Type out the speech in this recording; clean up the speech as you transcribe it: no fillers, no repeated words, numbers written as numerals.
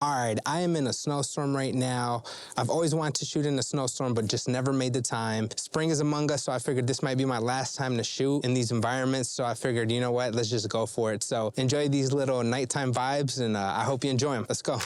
All right, I am in a snowstorm right now. I've always wanted to shoot in a snowstorm, but just never made the time. Spring is among us, so I figured this might be my last time to shoot in these environments. So I figured, you know what, let's just go for it. So enjoy these little nighttime vibes, and I hope you enjoy them. Let's go.